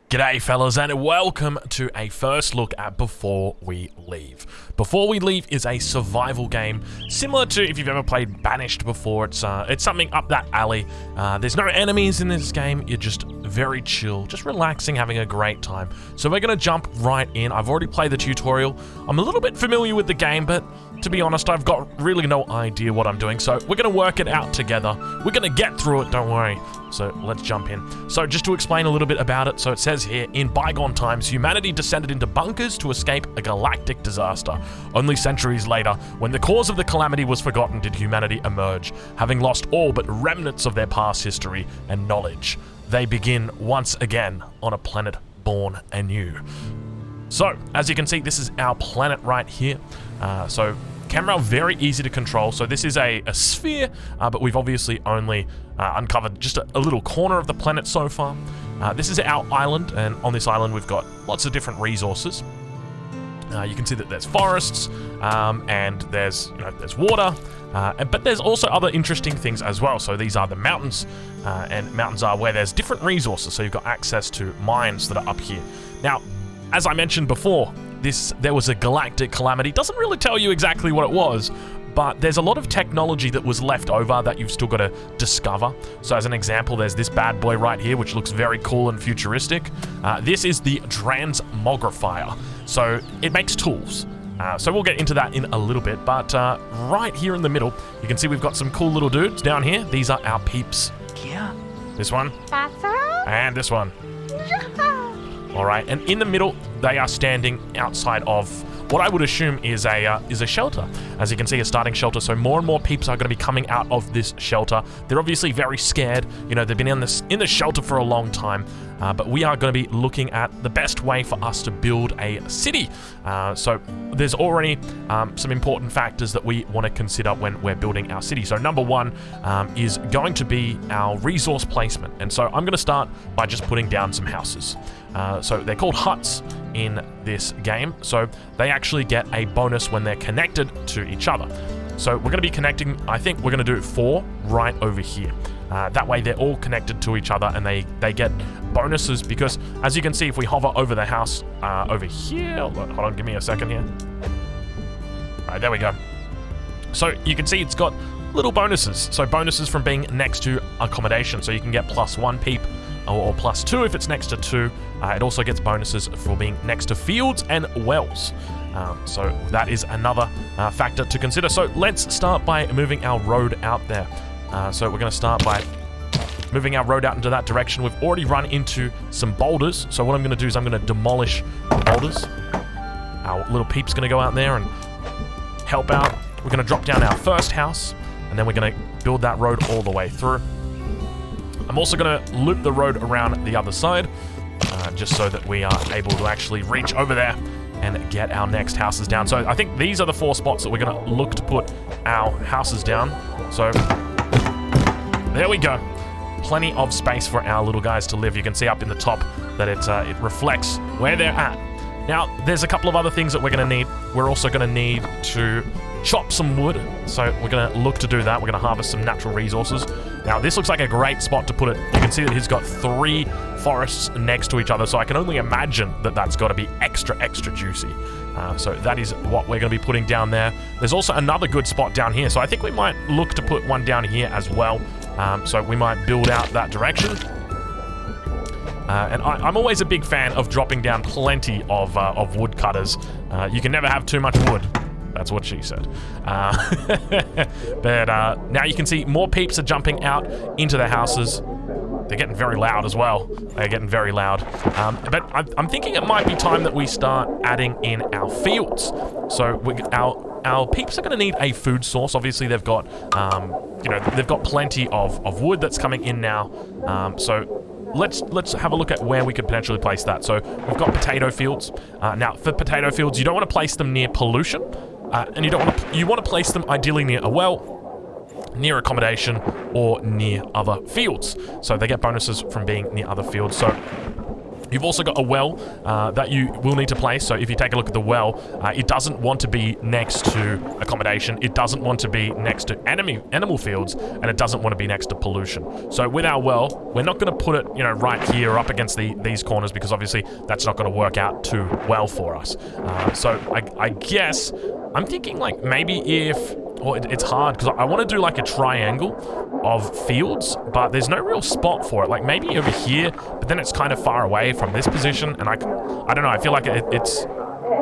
G'day fellas, and welcome to a first look at Before We Leave. Before We Leave is a survival game, similar to if you've ever played Banished before. It's something up that alley. There's no enemies in this game, you're just very chill, just relaxing, having a great time. So we're going to jump right in. I've already played the tutorial. I'm a little bit familiar with the game, but to be honest, I've got really no idea what I'm doing, so we're going to work it out together. We're going to get through it, don't worry. So let's jump in. So just to explain a little bit about it, so it says here, in bygone times, humanity descended into bunkers to escape a galactic disaster. Only centuries later, when the cause of the calamity was forgotten, did humanity emerge, having lost all but remnants of their past history and knowledge. They begin once again on a planet born anew. So, as you can see, this is our planet right here. Camera very easy to control. So this is a sphere, but we've obviously only uncovered just a little corner of the planet so far. This is our island, and on this island we've got lots of different resources. You can see that there's forests, and there's water, but there's also other interesting things as well. So these are the mountains, and mountains are where there's different resources. So you've got access to mines that are up here. Now, as I mentioned before, there was a galactic calamity. Doesn't really tell you exactly what it was, but there's a lot of technology that was left over that you've still got to discover. So as an example, there's this bad boy right here, which looks very cool and futuristic. This is the transmogrifier. So it makes tools. So we'll get into that in a little bit, but right here in the middle, you can see we've got some cool little dudes down here. These are our peeps. Yeah. This one. And this one. Alright, and in the middle, they are standing outside of what I would assume is a shelter. As you can see, a starting shelter, so more and more peeps are going to be coming out of this shelter. They're obviously very scared. You know, they've been in the shelter for a long time, but we are going to be looking at the best way for us to build a city. So there's already some important factors that we want to consider when we're building our city. So number one is going to be our resource placement. And so I'm going to start by just putting down some houses. So they're called huts in this game. So they actually get a bonus when they're connected to each other. So we're going to be connecting, I think we're going to do 4 right over here. That way they're all connected to each other and they get bonuses, because as you can see, if we hover over the house over here, hold on, give me a second here. All right, there we go. So you can see it's got little bonuses. So bonuses from being next to accommodation. So you can get +1 peep, or +2 if it's next to 2. It also gets bonuses for being next to fields and wells. So that is another factor to consider. So let's start by moving our road out there. So we're going to start by moving our road out into that direction. We've already run into some boulders. So what I'm going to do is I'm going to demolish the boulders. Our little peep's going to go out there and help out. We're going to drop down our first house, and then we're going to build that road all the way through. I'm also going to loop the road around the other side, just so that we are able to actually reach over there and get our next houses down. So I think these are the 4 spots that we're going to look to put our houses down. So there we go. Plenty of space for our little guys to live. You can see up in the top that it reflects where they're at. Now, there's a couple of other things that we're going to need. We're also going to need to chop some wood, so we're going to look to do that. We're going to harvest some natural resources. Now, this looks like a great spot to put it. You can see that he's got 3 forests next to each other, so I can only imagine that that's got to be extra juicy. So that is what we're going to be putting down there. There's also another good spot down here, so I think we might look to put one down here as well. So we might build out that direction. And I'm always a big fan of dropping down plenty of woodcutters. You can never have too much wood. That's what she said. But now you can see more peeps are jumping out into their houses. They're getting very loud as well. They're getting very loud. But I'm thinking it might be time that we start adding in our fields. So our peeps are going to need a food source. Obviously, they've got they've got plenty of wood that's coming in now. So let's have a look at where we could potentially place that. So we've got potato fields. Now, for potato fields, you don't want to place them near pollution. And you want to place them ideally near a well, near accommodation, or near other fields. So they get bonuses from being near other fields. So You've also got a well that you will need to place. So if you take a look at the well, it doesn't want to be next to accommodation. It doesn't want to be next to animal fields, and it doesn't want to be next to pollution. So with our well, we're not going to put it, you know, right here up against these corners, because obviously that's not going to work out too well for us. So I guess I'm thinking like maybe if... Well, it's hard because I want to do like a triangle of fields, but there's no real spot for it. Like maybe over here, but then it's kind of far away from this position, and I don't know. I feel like it's...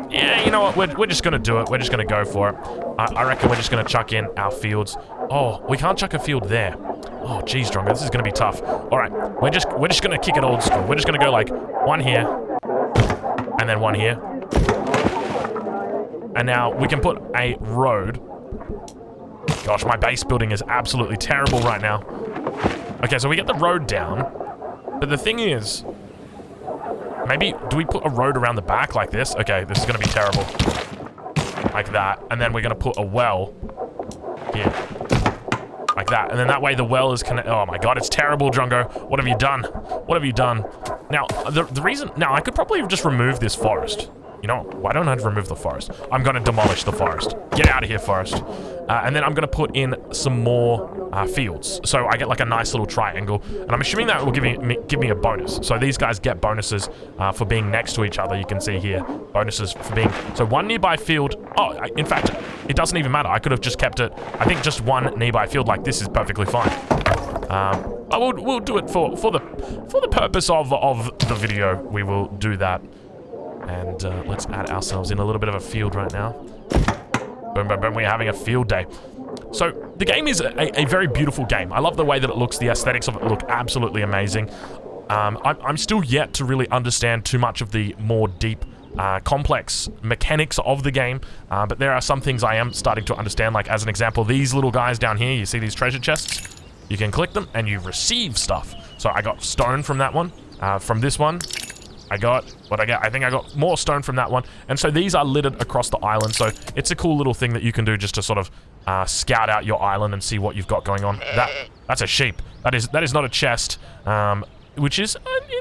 Yeah, you know what? We're just going to do it. We're just going to go for it. I reckon we're just going to chuck in our fields. Oh, we can't chuck a field there. Oh, geez, Drongo, this is going to be tough. All right, we're just going to kick it old school. We're just going to go like one here, and then one here. And now we can put a road. Gosh, my base building is absolutely terrible right now. Okay, so we get the road down. But the thing is... Maybe, do we put a road around the back like this? Okay, this is going to be terrible. Like that. And then we're going to put a well here. Like that. And then that way the well is connected. Oh my god, it's terrible, Drongo. What have you done? What have you done? Now, the reason... Now, I could probably just remove this forest. You know, why don't I remove the forest? I'm going to demolish the forest. Get out of here, forest. And then I'm going to put in some more fields. So I get like a nice little triangle. And I'm assuming that will give me a bonus. So these guys get bonuses for being next to each other. You can see here, bonuses for being... So one nearby field... Oh, in fact, it doesn't even matter. I could have just kept it... I think just one nearby field like this is perfectly fine. We'll do it for the purpose of the video. We will do that. And let's add ourselves in a little bit of a field right now. Boom, boom, boom. We're having a field day. So the game is a very beautiful game. I love the way that it looks. The aesthetics of it look absolutely amazing. I'm still yet to really understand too much of the more deep, complex mechanics of the game. But there are some things I am starting to understand. Like, as an example, these little guys down here. You see these treasure chests? You can click them and you receive stuff. So I got stone from that one. From this one. I got what I got. I think I got more stone from that one. And so these are littered across the island. So it's a cool little thing that you can do just to sort of scout out your island and see what you've got going on. That's a sheep. That is not a chest, which is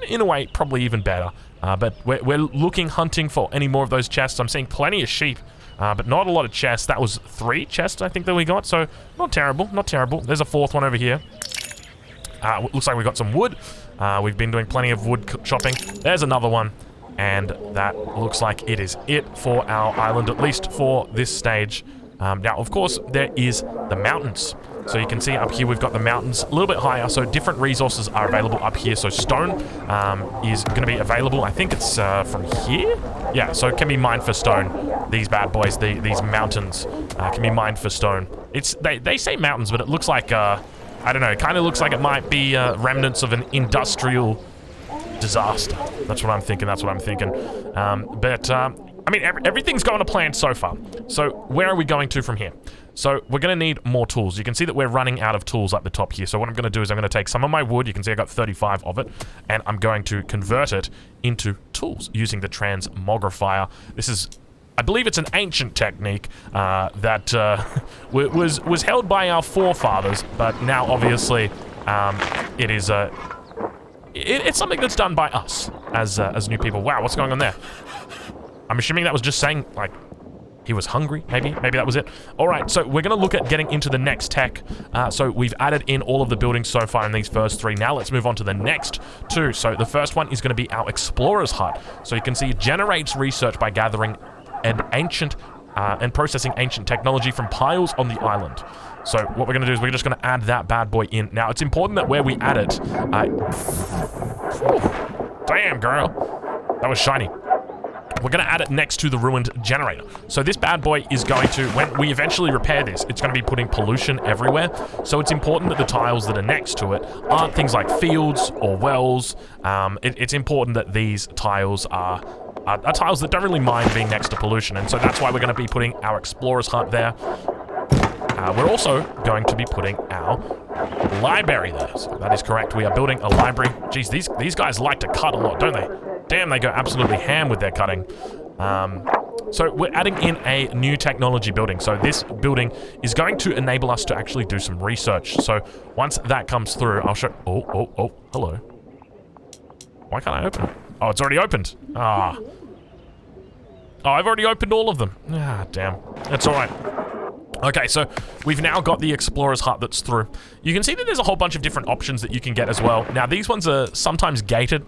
in a way probably even better. But we're looking, hunting for any more of those chests. I'm seeing plenty of sheep, but not a lot of chests. That was 3 chests I think that we got. So not terrible, not terrible. There's a 4th one over here. Looks like we got some wood. We've been doing plenty of wood chopping. There's another one. And that looks like it is it for our island, at least for this stage. Now, of course, there is the mountains. So you can see up here we've got the mountains a little bit higher. So different resources are available up here. So stone is going to be available. I think it's from here. Yeah, so it can be mined for stone. These bad boys, these mountains can be mined for stone. They say mountains, but it looks like... I don't know, it kind of looks like it might be remnants of an industrial disaster. That's what I'm thinking, I mean, everything's going to plan so far. So where are we going to from here? So we're going to need more tools. You can see that we're running out of tools at the top here. So what I'm going to do is I'm going to take some of my wood. You can see I got 35 of it. And I'm going to convert it into tools using the transmogrifier. This is... I believe it's an ancient technique that was held by our forefathers, but now obviously it is it's something that's done by us as new people. Wow, what's going on there? I'm assuming that was just saying like he was hungry. Maybe that was it. All right, so we're gonna look at getting into the next tech. So we've added in all of the buildings so far in these first 3. Now let's move on to the next 2. So the first one is going to be our explorer's hut. So you can see it generates research by gathering and processing ancient technology from piles on the island. So what we're going to do is we're just going to add that bad boy in. Now, it's important that where we add it... Damn, girl. That was shiny. We're going to add it next to the ruined generator. So this bad boy is going to, when we eventually repair this, it's going to be putting pollution everywhere. So it's important that the tiles that are next to it aren't things like fields or wells. It's important that these tiles are tiles that don't really mind being next to pollution, and so that's why we're going to be putting our explorer's hut there. We're also going to be putting our library there. So that is correct. We are building a library. Geez, these guys like to cut a lot, don't they? Damn, they go absolutely ham with their cutting. So we're adding in a new technology building. So this building is going to enable us to actually do some research. So once that comes through, I'll show... Oh, hello. Why can't I open it? Oh, it's already opened. Ah. Oh, I've already opened all of them. Ah, damn. That's all right. Okay, so we've now got the Explorer's Hut that's through. You can see that there's a whole bunch of different options that you can get as well. Now, these ones are sometimes gated.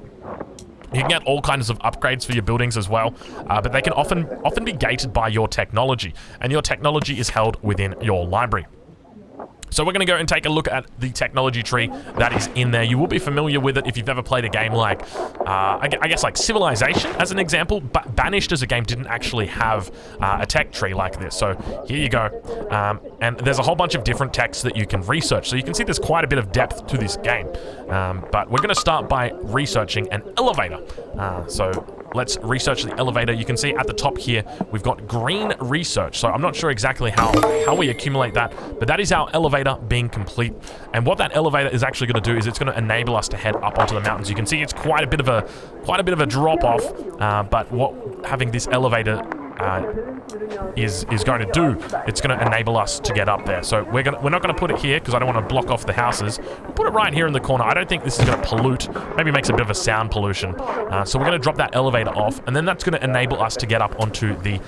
You can get all kinds of upgrades for your buildings as well, but they can often be gated by your technology, and your technology is held within your library. So we're going to go and take a look at the technology tree that is in there. You will be familiar with it if you've ever played a game like, I guess like Civilization as an example, but Banished as a game didn't actually have a tech tree like this. So here you go. And there's a whole bunch of different techs that you can research. So you can see there's quite a bit of depth to this game. But we're going to start by researching an elevator. So let's research the elevator. You can see at the top here, we've got green research. So I'm not sure exactly how we accumulate that, but that is our elevator being complete. And what that elevator is actually going to do is it's going to enable us to head up onto the mountains. You can see it's quite a bit of a drop off, but what having this elevator is going to do, it's going to enable us to get up there. So we're not going to put it here because I don't want to block off the houses. We'll put it right here in the corner. I don't think this is going to pollute. Maybe makes a bit of a sound pollution. So we're going to drop that elevator off, and then that's going to enable us to get up onto the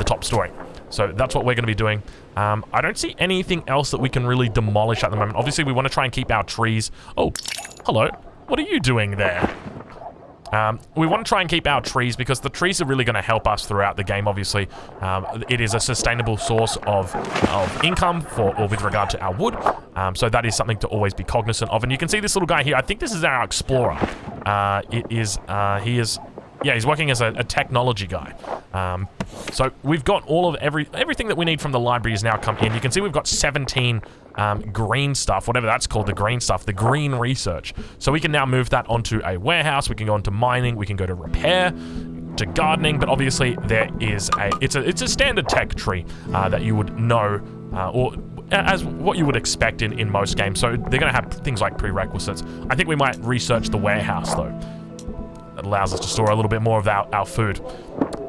top story. So that's what we're going to be doing. I don't see anything else that we can really demolish at the moment. Obviously, we want to try and keep our trees. Oh, hello. What are you doing there? We want to try and keep our trees because the trees are really going to help us throughout the game, obviously. It is a sustainable source of income or with regard to our wood. So that is something to always be cognizant of. And you can see this little guy here. I think this is our explorer. He's working as a technology guy. So we've got all of everything that we need from the library has now come in. You can see we've got 17 green stuff, whatever that's called, the green stuff, the green research. So we can now move that onto a warehouse. We can go into mining. We can go to repair, to gardening. But obviously there is it's a standard tech tree that you would know or as what you would expect in most games. So they're going to have things like prerequisites. I think we might research the warehouse though. That allows us to store a little bit more of our food.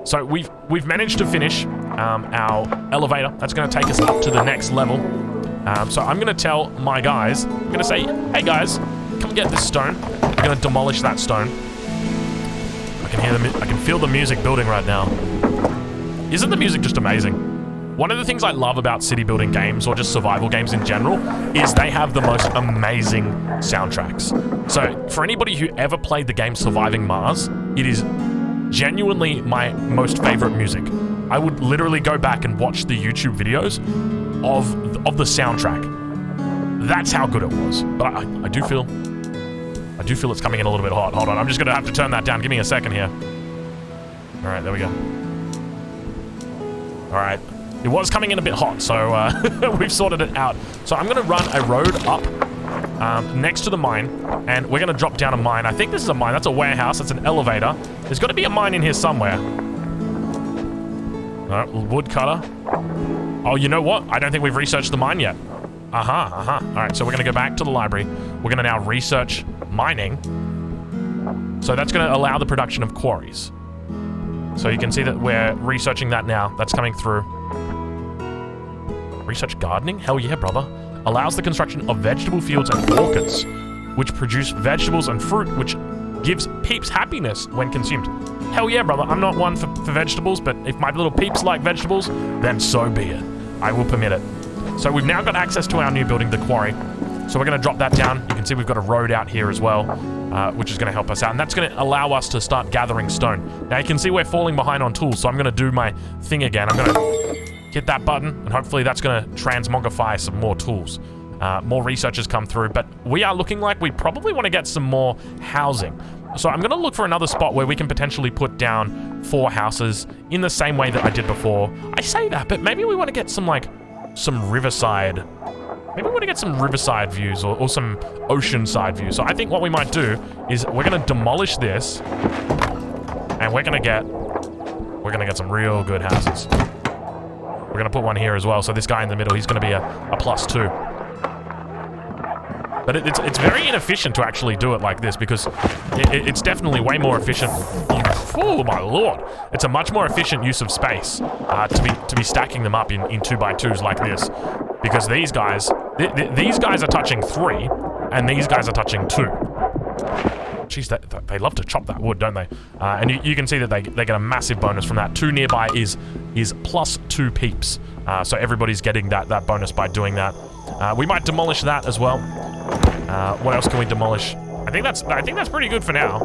So we've managed to finish our elevator. That's going to take us up to the next level. So I'm going to tell my guys, I'm going to say, hey guys, come get this stone. I'm going to demolish that stone. I can feel the music building right now. Isn't the music just amazing? One of the things I love about city building games, or just survival games in general, is they have the most amazing soundtracks. So for anybody who ever played the game Surviving Mars, it is genuinely my most favorite music. I would literally go back and watch the YouTube videos of the soundtrack. That's how good it was. But I do feel it's coming in a little bit hot. Hold on, I'm just gonna have to turn that down. Give me a second here. All right, there we go. All right. It was coming in a bit hot, so we've sorted it out. So I'm going to run a road up next to the mine, and we're going to drop down a mine. I think this is a mine. That's a warehouse. That's an elevator. There's got to be a mine in here somewhere. Woodcutter. Oh, you know what? I don't think we've researched the mine yet. All right, so we're going to go back to the library. We're going to now research mining. So that's going to allow the production of quarries. So you can see that we're researching that now. That's coming through. Research gardening? Hell yeah, brother. Allows the construction of vegetable fields and orchards, which produce vegetables and fruit, which gives peeps happiness when consumed. Hell yeah, brother. I'm not one for vegetables, but if my little peeps like vegetables, then so be it. I will permit it. So we've now got access to our new building, the quarry. So we're going to drop that down. You can see we've got a road out here as well, which is going to help us out. And that's going to allow us to start gathering stone. Now you can see we're falling behind on tools, so I'm going to do my thing again. I'm going to hit that button, and hopefully that's going to transmogrify some more tools. More researchers come through, but we are looking like we probably want to get some more housing. So I'm going to look for another spot where we can potentially put down 4 houses in the same way that I did before. I say that, but maybe we want to get some riverside. Maybe we want to get some riverside views or some oceanside views. So I think what we might do is we're going to demolish this, and we're going to get some real good houses. We're going to put one here as well. So this guy in the middle, he's going to be a +2. But it's very inefficient to actually do it like this because it's definitely way more efficient. Oh my lord! It's a much more efficient use of space to be stacking them up in 2x2s like this, because these guys are touching 3, and these guys are touching 2. Jeez, they love to chop that wood, don't they? And you can see that they get a massive bonus from that. 2 nearby is plus 2 peeps. So everybody's getting that bonus by doing that. We might demolish that as well. What else can we demolish? I think that's pretty good for now.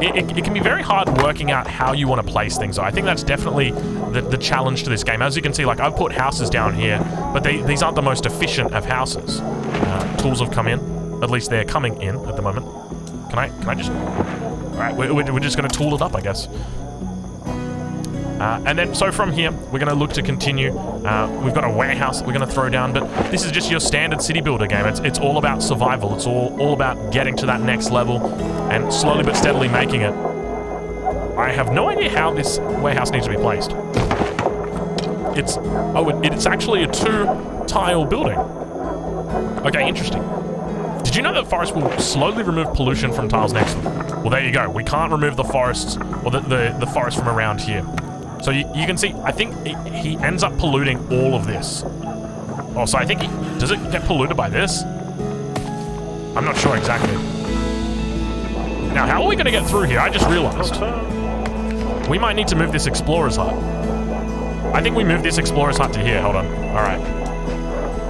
It can be very hard working out how you want to place things. I think that's definitely the challenge to this game. As you can see, like, I've put houses down here, but these aren't the most efficient of houses. Tools have come in. At least they're coming in at the moment. Can I just... Alright, we're just going to tool it up, I guess. And then, so from here, we're going to look to continue. We've got a warehouse that we're going to throw down, but this is just your standard city builder game. It's all about survival. It's all about getting to that next level and slowly but steadily making it. I have no idea how this warehouse needs to be placed. It's actually a 2-tile building. Okay, interesting. Did you know that forest will slowly remove pollution from tiles next to them? Well, there you go. We can't remove the forests, or the forest from around here. So you can see, I think he ends up polluting all of this. Oh, so I think does it get polluted by this? I'm not sure exactly. Now, how are we going to get through here? I just realized. We might need to move this explorer's hut. I think we move this explorer's hut to here. Hold on. All right.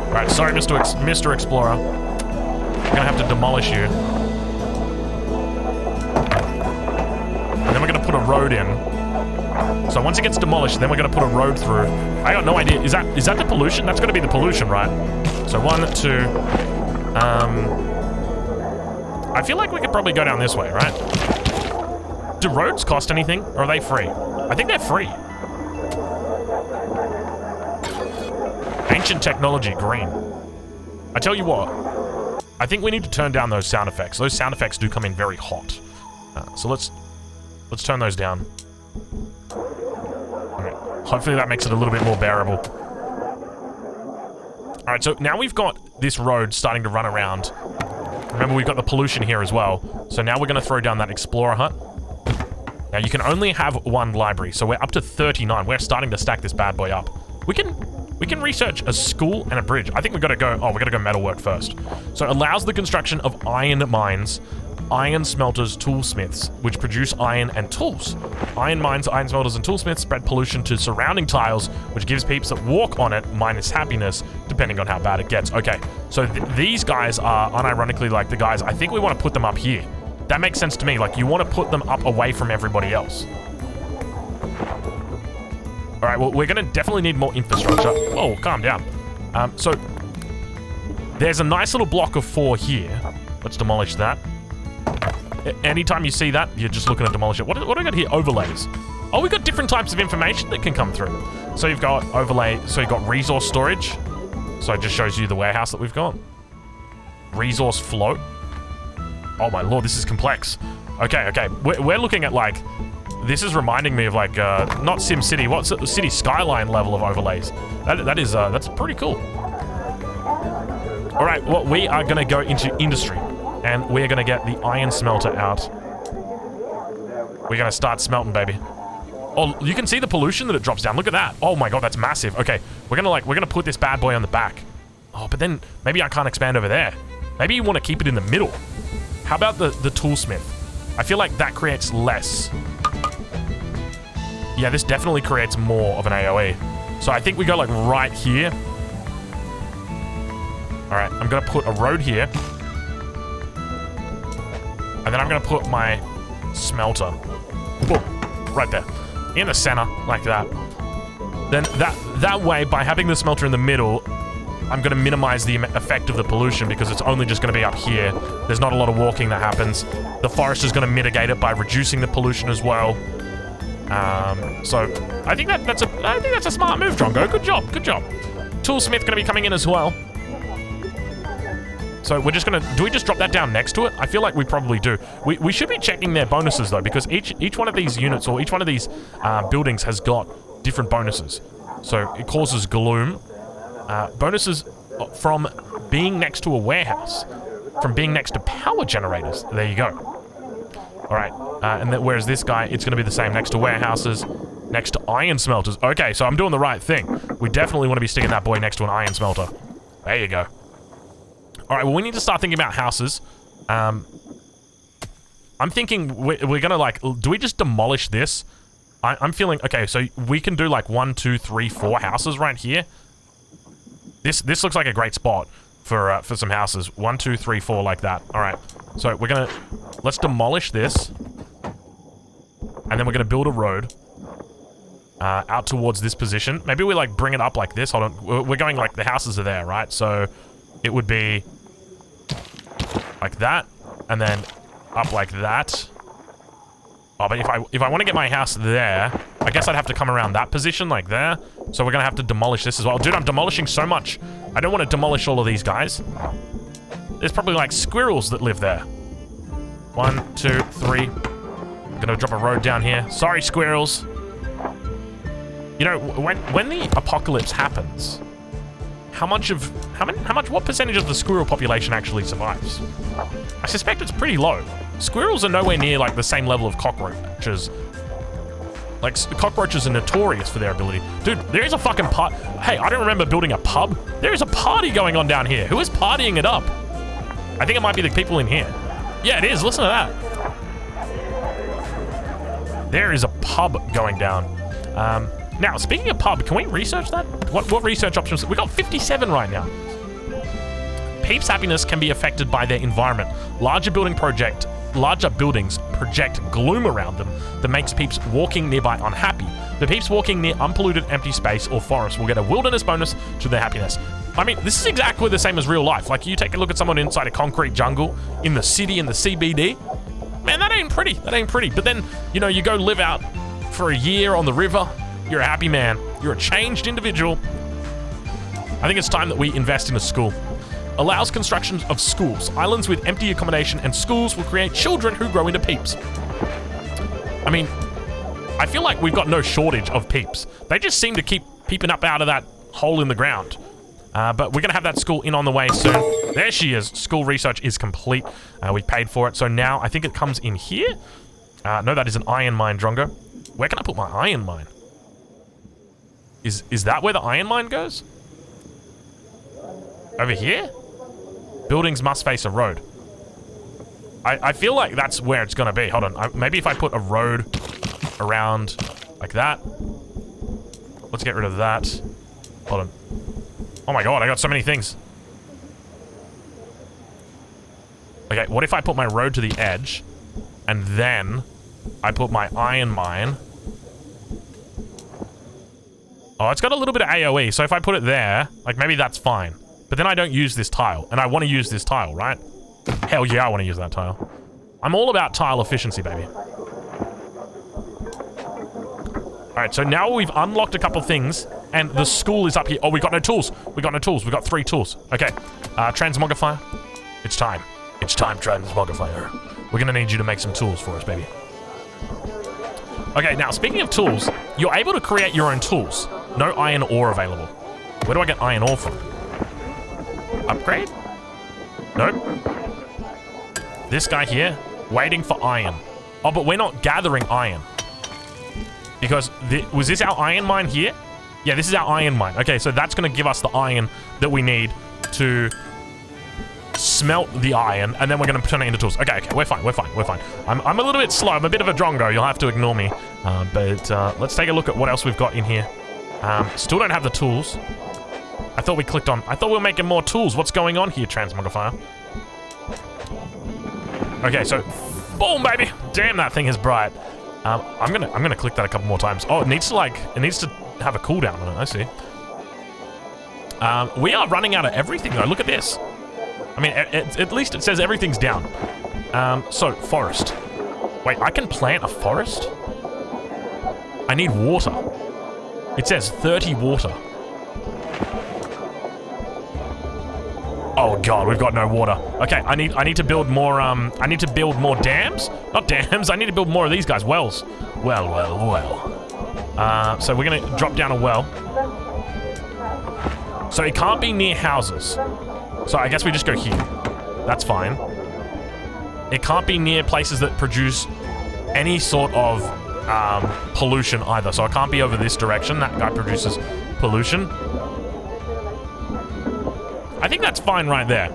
All right, sorry, Mr. Explorer. We're going to have to demolish you. And then we're going to put a road in. So once it gets demolished, then we're going to put a road through. I got no idea. Is that the pollution? That's going to be the pollution, right? So 1, 2. I feel like we could probably go down this way, right? Do roads cost anything, or are they free? I think they're free. Ancient technology, green. I tell you what. I think we need to turn down those sound effects. Those sound effects do come in very hot. So let's turn those down. Hopefully that makes it a little bit more bearable. Alright, so now we've got this road starting to run around. Remember, we've got the pollution here as well. So now we're going to throw down that explorer hut. Now, you can only have 1 library, so we're up to 39. We're starting to stack this bad boy up. We can research a school and a bridge. I think we've got to go... Oh, we've got to go metalwork first. So it allows the construction of iron mines, iron smelters, toolsmiths, which produce iron and tools. Iron mines, iron smelters, and toolsmiths spread pollution to surrounding tiles, which gives peeps that walk on it minus happiness, depending on how bad it gets. Okay, so these guys are unironically like the guys... I think we want to put them up here. That makes sense to me. Like, you want to put them up away from everybody else. All right, well, we're going to definitely need more infrastructure. Whoa, calm down. So there's a nice little block of 4 here. Let's demolish that. Anytime you see that, you're just looking to demolish it. What do I got here? Overlays. Oh, we've got different types of information that can come through. So you've got overlay. So you've got resource storage. So it just shows you the warehouse that we've got. Resource flow. Oh my lord, this is complex. Okay. We're looking at, like... This is reminding me of, like, not SimCity. What's the City Skyline level of overlays? That's pretty cool. All right, well, we are going to go into industry. And we're going to get the iron smelter out. We're going to start smelting, baby. Oh, you can see the pollution that it drops down. Look at that. Oh my god, that's massive. Okay, we're going to put this bad boy on the back. Oh, but then maybe I can't expand over there. Maybe you want to keep it in the middle. How about the toolsmith? I feel like that creates less. Yeah, this definitely creates more of an AoE. So I think we go, like, right here. All right, I'm going to put a road here. And then I'm going to put my smelter. Boom. Right there. In the center, like that. Then that way, by having the smelter in the middle, I'm going to minimize the effect of the pollution because it's only just going to be up here. There's not a lot of walking that happens. The forest is going to mitigate it by reducing the pollution as well. So I think that's a smart move, Drongo. Good job. Toolsmith going to be coming in as well. So we're just going to... Do we just drop that down next to it? I feel like we probably do. We should be checking their bonuses, though, because each one of these units or each one of these buildings has got different bonuses. So it causes gloom. Bonuses from being next to a warehouse. From being next to power generators. There you go. All right. And then, whereas this guy, it's going to be the same next to warehouses, next to iron smelters. Okay, so I'm doing the right thing. We definitely want to be sticking that boy next to an iron smelter. There you go. All right, well, we need to start thinking about houses. I'm thinking we're gonna, like, do we just demolish this? I'm feeling, okay, so we can do like 1, 2, 3, 4 houses right here. This looks like a great spot for some houses. 1, 2, 3, 4, like that. All right, so let's demolish this. And then we're gonna build a road out towards this position. Maybe we like bring it up like this. Hold on, we're going like the houses are there, right? So it would be like that, and then up like that. Oh, but if I want to get my house there, I guess I'd have to come around that position like there. So we're gonna have to demolish this as well. Dude, I'm demolishing so much. I don't want to demolish all of these guys. There's probably like squirrels that live there. 1, 2, 3. I'm gonna drop a road down here. Sorry, squirrels. You know, when the apocalypse happens, what percentage of the squirrel population actually survives? I suspect it's pretty low. Squirrels are nowhere near like the same level of cockroaches. Like, cockroaches are notorious for their ability. Dude, there is a fucking hey, I don't remember building a pub. There is a party going on down here. Who is partying it up? I think it might be the people in here. Yeah, it is. Listen to that. There is a pub going down. Now, speaking of pub, can we research that? What research options? We got 57 right now. Peeps' happiness can be affected by their environment. Larger buildings project gloom around them that makes peeps walking nearby unhappy. The peeps walking near unpolluted empty space or forest will get a wilderness bonus to their happiness. I mean, this is exactly the same as real life. Like, you take a look at someone inside a concrete jungle in the city, in the CBD. Man, that ain't pretty. That ain't pretty. But then, you know, you go live out for a year on the river. You're a happy man. You're a changed individual. I think it's time that we invest in a school. Allows construction of schools. Islands with empty accommodation and schools will create children who grow into peeps. I mean, I feel like we've got no shortage of peeps. They just seem to keep peeping up out of that hole in the ground. But we're going to have that school in on the way soon. There she is. School research is complete. We paid for it. So now I think it comes in here. No, that is an iron mine, Drongo. Where can I put my iron mine? Is that where the iron mine goes? Over here? Buildings must face a road. I feel like that's where it's gonna be. Hold on. Maybe if I put a road around like that. Let's get rid of that. Hold on. Oh my god, I got so many things. Okay, what if I put my road to the edge and then I put my iron mine? Oh, it's got a little bit of AoE, so if I put it there, like, maybe that's fine. But then I don't use this tile, and I want to use this tile, right? Hell yeah, I want to use that tile. I'm all about tile efficiency, baby. Alright, so now we've unlocked a couple things, and the school is up here. Oh, we got no tools. We got no tools. We got 3 tools. Okay, transmogrifier. It's time. It's time, transmogrifier. We're gonna need you to make some tools for us, baby. Okay, now, speaking of tools, you're able to create your own tools. No iron ore available. Where do I get iron ore from? Upgrade? Nope. This guy here, waiting for iron. Oh, but we're not gathering iron. Because, was this our iron mine here? Yeah, this is our iron mine. Okay, so that's going to give us the iron that we need to smelt the iron, and then we're going to turn it into tools. Okay, we're fine. I'm a little bit slow. I'm a bit of a drongo. You'll have to ignore me. But let's take a look at what else we've got in here. Still don't have the tools. I thought we were making more tools. What's going on here, transmogrifier? Okay, so boom, baby. Damn, that thing is bright. I'm gonna click that a couple more times. Oh, it needs to have a cooldown on it. I see. We are running out of everything though. Look at this. I mean, at least it says everything's down. So forest. Wait, I can plant a forest? I need water. It says 30 water. Oh god, we've got no water. Okay, I need to build more I need to build more dams? Not dams, I need to build more of these guys. Wells. Well. So we're gonna drop down a well. So it can't be near houses. So I guess we just go here. That's fine. It can't be near places that produce any sort of pollution either. So it can't be over this direction. That guy produces pollution. I think that's fine right there.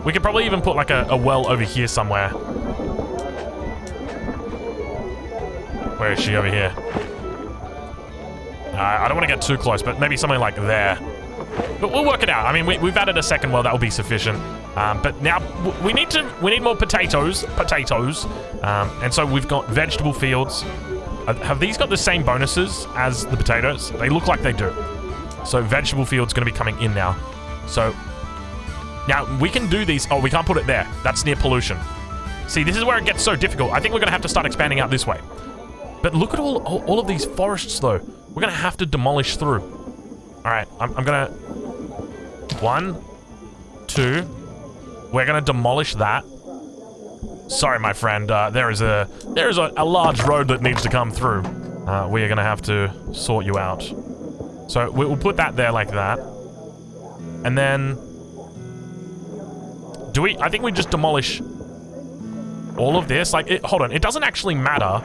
We could probably even put like a well over here somewhere. Where is she? Over here. I don't want to get too close, but maybe something like there. But we'll work it out. I mean, we've added a second well. That will be sufficient. But now we need more potatoes. And so we've got vegetable fields. Have these got the same bonuses as the potatoes? They look like they do. So vegetable field's going to be coming in now. So now we can do these. Oh, we can't put it there. That's near pollution. See, this is where it gets so difficult. I think we're going to have to start expanding out this way. But look at all of these forests, though. We're going to have to demolish through. All right, I'm going to... 1, 2. We're going to demolish that. Sorry, my friend. There is a large road that needs to come through. We are going to have to sort you out. So we'll put that there like that. And then... I think we just demolish all of this. Like, hold on. It doesn't actually matter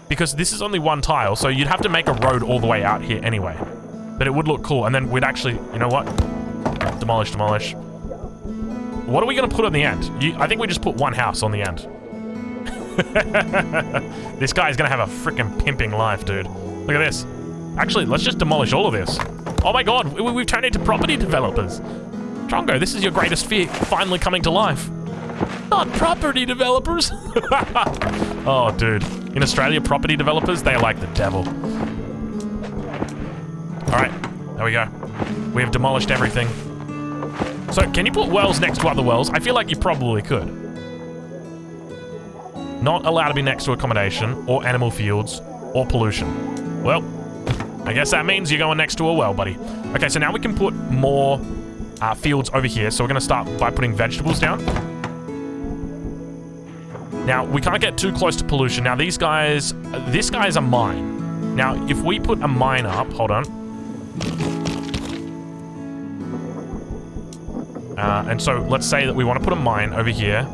because this is only one tile. So you'd have to make a road all the way out here anyway. But it would look cool. And then we'd actually... You know what? Demolish. What are we going to put on the end? I think we just put one house on the end. This guy's going to have a freaking pimping life, dude. Look at this. Actually, let's just demolish all of this. Oh my god, we've turned into property developers. Drongo, this is your greatest fear finally coming to life. Not property developers. Oh, dude. In Australia, property developers, they're like the devil. Alright, there we go. We have demolished everything. So, can you put wells next to other wells? I feel like you probably could. Not allowed to be next to accommodation, or animal fields, or pollution. Well, I guess that means you're going next to a well, buddy. Okay, so now we can put more fields over here. So we're going to start by putting vegetables down. Now, we can't get too close to pollution. Now, this guy's a mine. Now, if we put a mine up, hold on. And so let's say that we want to put a mine over here.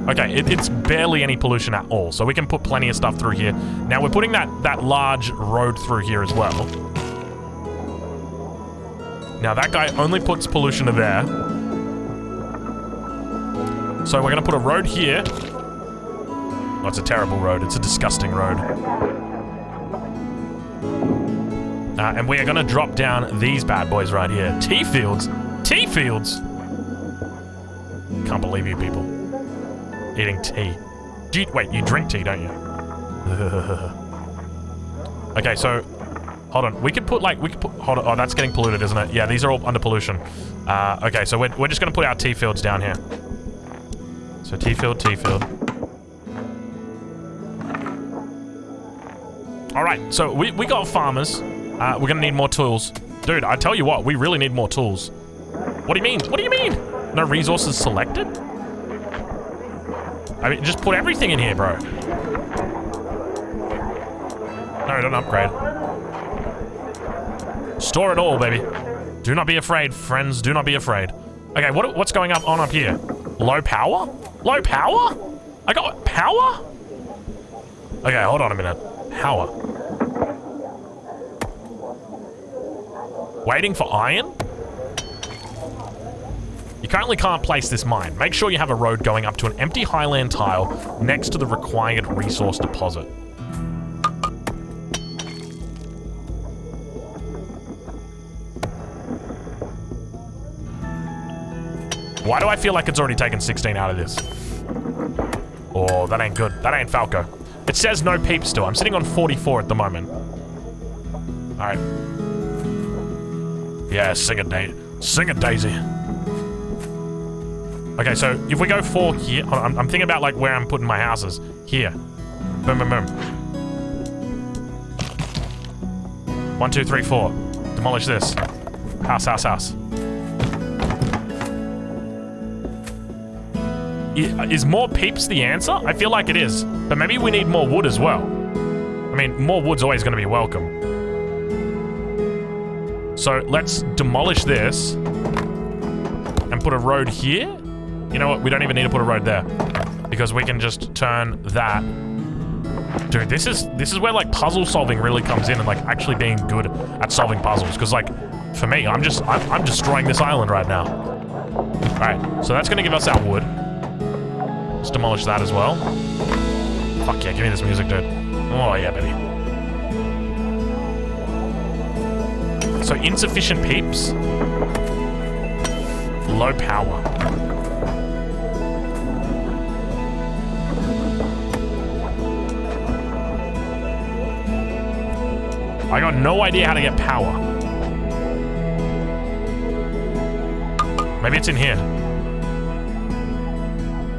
Okay, it's barely any pollution at all, so we can put plenty of stuff through here. Now, we're putting that large road through here as well. Now, that guy only puts pollution to there. So we're going to put a road here. Oh, it's a terrible road. It's a disgusting road. And we are going to drop down these bad boys right here. Tea fields? Tea fields? Can't believe you people. Eating tea. Wait, you drink tea, don't you? Okay, so... Hold on. We could put, hold on. Oh, that's getting polluted, isn't it? Yeah, these are all under pollution. Okay, so we're just going to put our tea fields down here. So tea field. Alright, so we got farmers. We're going to need more tools. Dude, I tell you what, we really need more tools. What do you mean? What do you mean? No resources selected? I mean, just put everything in here, bro. No, don't upgrade. Store it all, baby. Do not be afraid, friends. Do not be afraid. Okay, what's going on up here? Low power? Low power? I got power? Okay, hold on a minute. Power. Waiting for iron? You currently can't place this mine. Make sure you have a road going up to an empty highland tile next to the required resource deposit. Why do I feel like it's already taken 16 out of this? Oh, that ain't good. That ain't Falco. It says no peeps still. I'm sitting on 44 at the moment. Alright. Yeah, sing it, Daisy. Okay, so if we go 4 here... I'm thinking about, like, where I'm putting my houses. Here. Boom, boom, boom. 1, 2, 3, 4. Demolish this. House. Is more peeps the answer? I feel like it is. But maybe we need more wood as well. I mean, more wood's always going to be welcome. So let's demolish this and put a road here. You know what? We don't even need to put a road there because we can just turn that. Dude, this is where like puzzle solving really comes in and like actually being good at solving puzzles. Because like for me, I'm destroying this island right now. Alright, so that's going to give us our wood. Let's demolish that as well. Fuck yeah, give me this music, dude. Oh yeah, baby. So insufficient peeps. Low power. I got no idea how to get power. Maybe it's in here.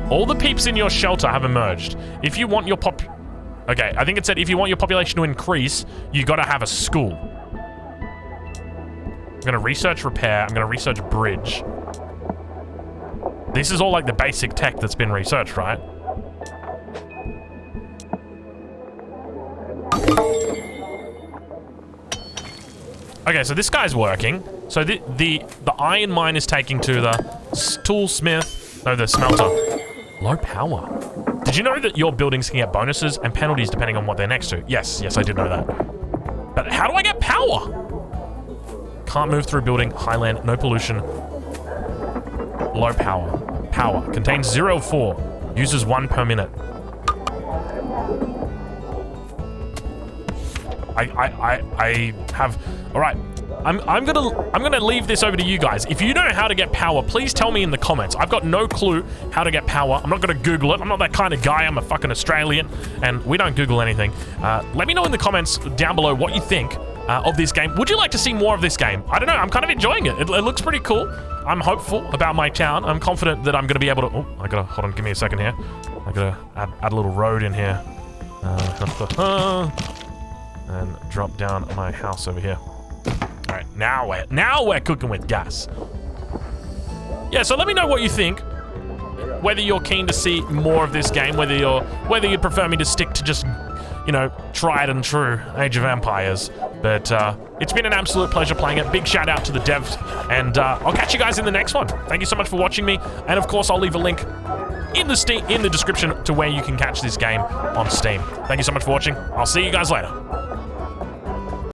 All the peeps in your shelter have emerged. If you want your Okay, I think it said if you want your population to increase, you gotta have a school. I'm gonna research repair. I'm gonna research bridge. This is all like the basic tech that's been researched, right? Okay, so this guy's working. So the iron mine is taking to the toolsmith. No, the smelter. Low power. Did you know that your buildings can get bonuses and penalties depending on what they're next to? Yes, I did know that. But how do I get power? Can't move through building. Highland, no pollution. Low power. Power. Contains 0 of 4. Uses 1 per minute. I have... Alright. I'm gonna leave this over to you guys. If you know how to get power, please tell me in the comments. I've got no clue how to get power. I'm not gonna Google it. I'm not that kind of guy. I'm a fucking Australian, and we don't Google anything. Let me know in the comments down below what you think of this game. Would you like to see more of this game? I don't know. I'm kind of enjoying it. It looks pretty cool. I'm hopeful about my town. I'm confident that I'm gonna be able to... Oh, I gotta... Hold on. Give me a second here. I gotta add a little road in here. And drop down my house over here. All right, now we're cooking with gas. Yeah, so let me know what you think. Whether you're keen to see more of this game, whether you'd prefer me to stick to just, you know, tried and true Age of Empires. But it's been an absolute pleasure playing it. Big shout out to the devs, and I'll catch you guys in the next one. Thank you so much for watching me, and of course I'll leave a link in the description to where you can catch this game on Steam. Thank you so much for watching. I'll see you guys later.